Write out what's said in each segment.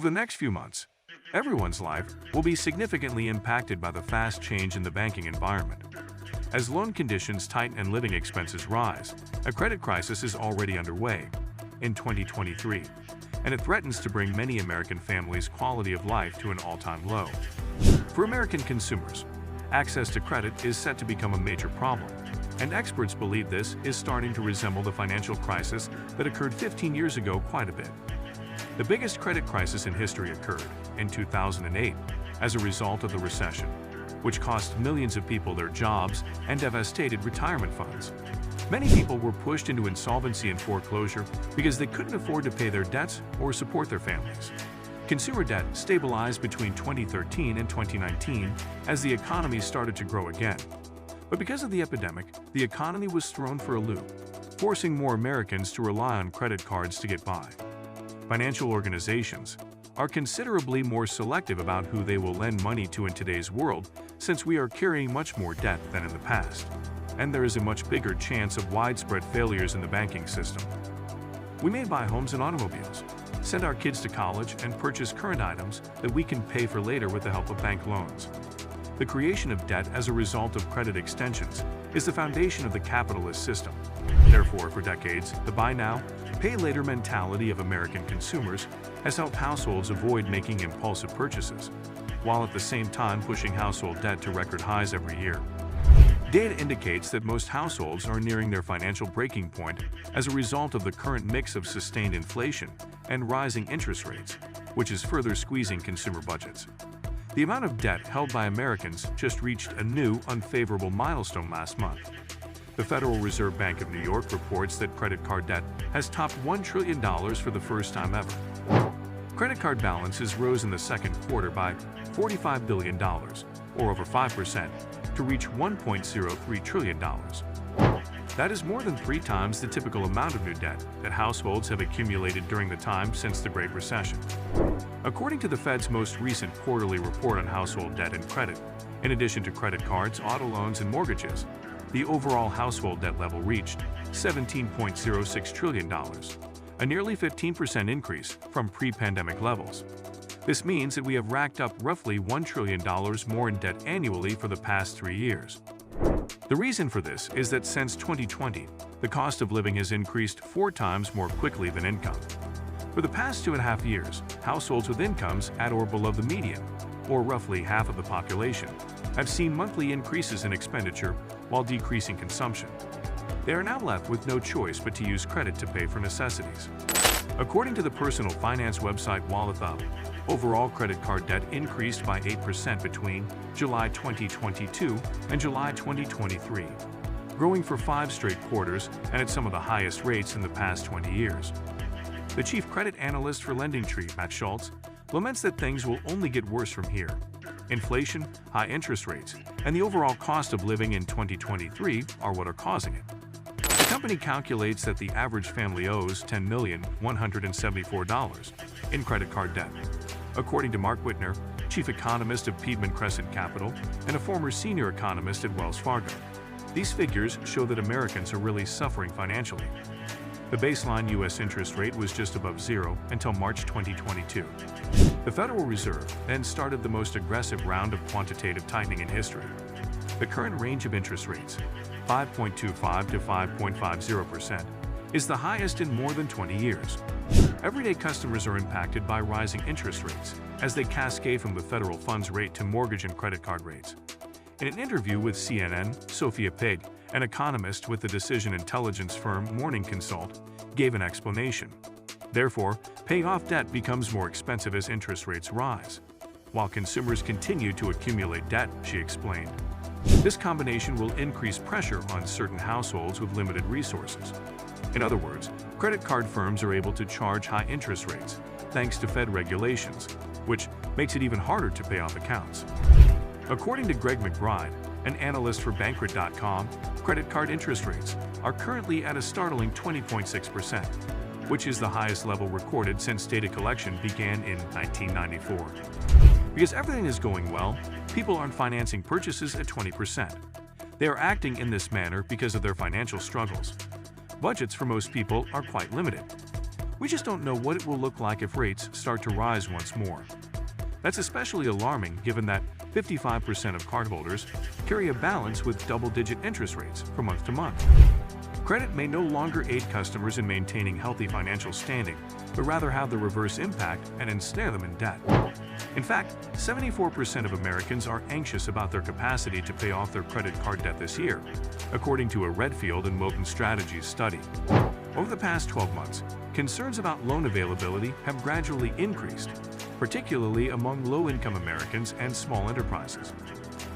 Over the next few months, everyone's life will be significantly impacted by the fast change in the banking environment. As loan conditions tighten and living expenses rise, a credit crisis is already underway in 2023, and it threatens to bring many American families' quality of life to an all-time low. For American consumers, access to credit is set to become a major problem, and experts believe this is starting to resemble the financial crisis that occurred 15 years ago quite a bit. The biggest credit crisis in history occurred in 2008 as a result of the recession, which cost millions of people their jobs and devastated retirement funds. Many people were pushed into insolvency and foreclosure because they couldn't afford to pay their debts or support their families. Consumer debt stabilized between 2013 and 2019 as the economy started to grow again. But because of the epidemic, the economy was thrown for a loop, forcing more Americans to rely on credit cards to get by. Financial organizations are considerably more selective about who they will lend money to in today's world, since we are carrying much more debt than in the past, and there is a much bigger chance of widespread failures in the banking system. We may buy homes and automobiles, send our kids to college, and purchase current items that we can pay for later with the help of bank loans. The creation of debt as a result of credit extensions is the foundation of the capitalist system. Therefore, for decades, the buy now, pay later mentality of American consumers has helped households avoid making impulsive purchases, while at the same time pushing household debt to record highs every year. Data indicates that most households are nearing their financial breaking point as a result of the current mix of sustained inflation and rising interest rates, which is further squeezing consumer budgets. The amount of debt held by Americans just reached a new, unfavorable milestone last month. The Federal Reserve Bank of New York reports that credit card debt has topped $1 trillion for the first time ever. Credit card balances rose in the second quarter by $45 billion, or over 5%, to reach $1.03 trillion. That is more than 3 times the typical amount of new debt that households have accumulated during the time since the Great Recession. According to the Fed's most recent quarterly report on household debt and credit, in addition to credit cards, auto loans, and mortgages, the overall household debt level reached $17.06 trillion, a nearly 15% increase from pre-pandemic levels. This means that we have racked up roughly $1 trillion more in debt annually for the past 3 years. The reason for this is that since 2020, the cost of living has increased 4 times more quickly than income. For the past 2.5 years, households with incomes at or below the median, or roughly half of the population, have seen monthly increases in expenditure while decreasing consumption. They are now left with no choice but to use credit to pay for necessities. According to the personal finance website WalletUp, overall credit card debt increased by 8% between July 2022 and July 2023, growing for 5 straight quarters and at some of the highest rates in the past 20 years. The chief credit analyst for LendingTree, Matt Schultz, laments that things will only get worse from here. Inflation, high interest rates, and the overall cost of living in 2023 are what are causing it. The company calculates that the average family owes $10,174 in credit card debt. According to Mark Whitner, chief economist of Piedmont Crescent Capital and a former senior economist at Wells Fargo, these figures show that Americans are really suffering financially. The baseline U.S. interest rate was just above zero until March 2022. The Federal Reserve then started the most aggressive round of quantitative tightening in history. The current range of interest rates, 5.25 to 5.50%, is the highest in more than 20 years. Everyday customers are impacted by rising interest rates as they cascade from the federal funds rate to mortgage and credit card rates. In an interview with CNN, Sophia Pig, an economist with the decision intelligence firm Morning Consult, gave an explanation. Therefore, paying off debt becomes more expensive as interest rates rise, while consumers continue to accumulate debt, she explained. This combination will increase pressure on certain households with limited resources. In other words, credit card firms are able to charge high interest rates thanks to Fed regulations, which makes it even harder to pay off accounts. According to Greg McBride, an analyst for Bankrate.com, credit card interest rates are currently at a startling 20.6%, which is the highest level recorded since data collection began in 1994. Because everything is going well, people aren't financing purchases at 20%. They are acting in this manner because of their financial struggles. Budgets for most people are quite limited. We just don't know what it will look like if rates start to rise once more. That's especially alarming given that 55% of cardholders carry a balance with double-digit interest rates from month to month. Credit may no longer aid customers in maintaining healthy financial standing, but rather have the reverse impact and ensnare them in debt. In fact, 74% of Americans are anxious about their capacity to pay off their credit card debt this year, according to a Redfield and Moten Strategies study. Over the past 12 months, concerns about loan availability have gradually increased, particularly among low-income Americans and small enterprises.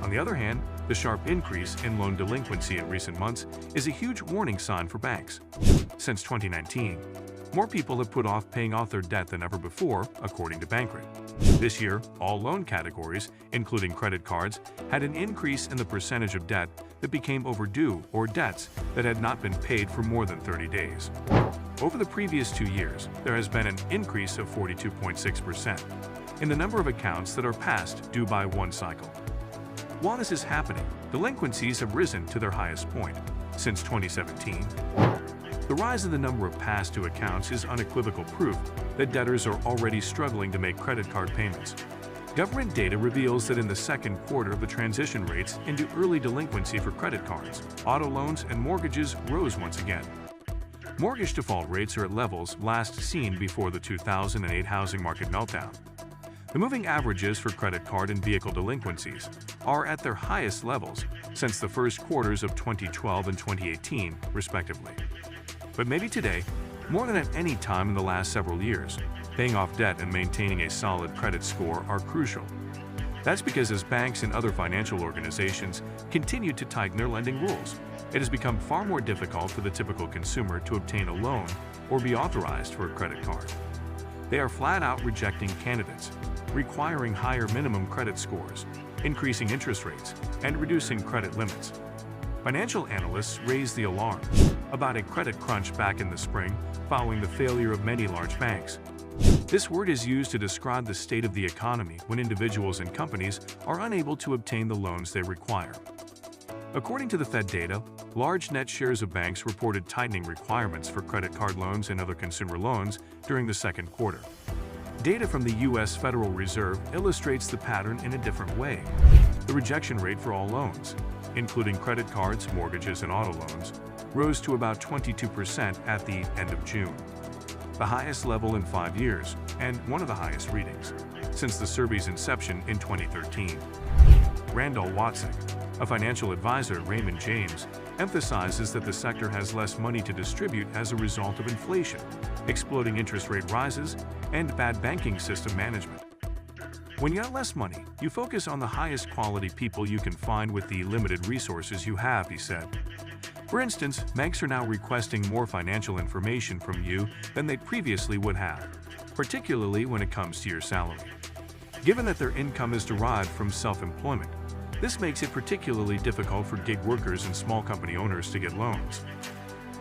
On the other hand, the sharp increase in loan delinquency in recent months is a huge warning sign for banks. Since 2019, more people have put off paying off their debt than ever before, according to Bankrate. This year, all loan categories, including credit cards, had an increase in the percentage of debt that became overdue or debts that had not been paid for more than 30 days. Over the previous 2 years, there has been an increase of 42.6% in the number of accounts that are past due by one cycle. While this is happening, delinquencies have risen to their highest point since 2017. The rise in the number of past due accounts is unequivocal proof that debtors are already struggling to make credit card payments. Government data reveals that in the second quarter, the transition rates into early delinquency for credit cards, auto loans, and mortgages rose once again. Mortgage default rates are at levels last seen before the 2008 housing market meltdown. The moving averages for credit card and vehicle delinquencies are at their highest levels since the first quarters of 2012 and 2018, respectively. But maybe today, more than at any time in the last several years, paying off debt and maintaining a solid credit score are crucial. That's because as banks and other financial organizations continue to tighten their lending rules, it has become far more difficult for the typical consumer to obtain a loan or be authorized for a credit card. They are flat out rejecting candidates, requiring higher minimum credit scores, increasing interest rates, and reducing credit limits. Financial analysts raised the alarm about a credit crunch back in the spring following the failure of many large banks. This word is used to describe the state of the economy when individuals and companies are unable to obtain the loans they require. According to the Fed data, large net shares of banks reported tightening requirements for credit card loans and other consumer loans during the second quarter. Data from the U.S. Federal Reserve illustrates the pattern in a different way. The rejection rate for all loans, including credit cards, mortgages, and auto loans, rose to about 22% at the end of June, the highest level in 5 years and one of the highest readings since the survey's inception in 2013. Randall Watson, a financial advisor at Raymond James, emphasizes that the sector has less money to distribute as a result of inflation, exploding interest rate rises, and bad banking system management. When you have less money, you focus on the highest quality people you can find with the limited resources you have, he said. For instance, banks are now requesting more financial information from you than they previously would have, particularly when it comes to your salary. Given that their income is derived from self-employment, this makes it particularly difficult for gig workers and small company owners to get loans.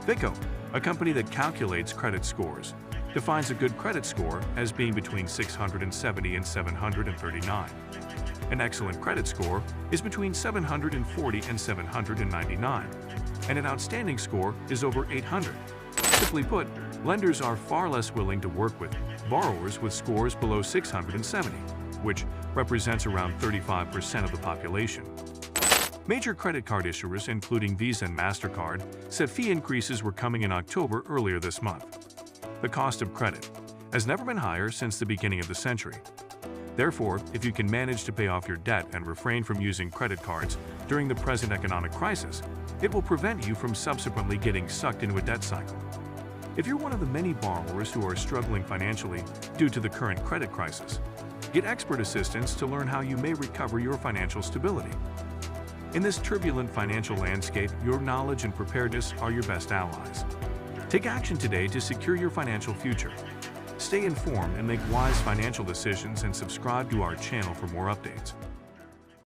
Fico, a company that calculates credit scores, defines a good credit score as being between 670 and 739. An excellent credit score is between 740 and 799, and an outstanding score is over 800. Simply put, lenders are far less willing to work with borrowers with scores below 670, which represents around 35% of the population. Major credit card issuers, including Visa and MasterCard, said fee increases were coming in October earlier this month. The cost of credit has never been higher since the beginning of the century. Therefore, if you can manage to pay off your debt and refrain from using credit cards during the present economic crisis, it will prevent you from subsequently getting sucked into a debt cycle. If you're one of the many borrowers who are struggling financially due to the current credit crisis, get expert assistance to learn how you may recover your financial stability. In this turbulent financial landscape, your knowledge and preparedness are your best allies. Take action today to secure your financial future. Stay informed and make wise financial decisions, and subscribe to our channel for more updates.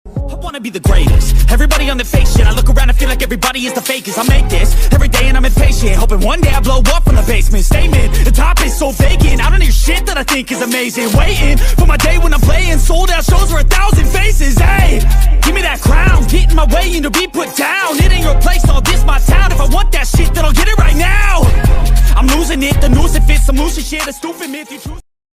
I wanna be the greatest. Everybody on the fake shit. I look around and feel like everybody is the fakest. I make this every day and I'm impatient, hoping one day I blow up from the basement. Statement, the top is so vacant. I don't hear shit that I think is amazing. Waiting for my day when I'm playing sold out shows for 1,000 faces. Hey, give me that crown, get in my way and to be put down. It ain't your place, all this my town. If I want that shit, then I'll get it right now. I'm losing losing it, the noose it fits, some loose shit, a stupid myth, you choose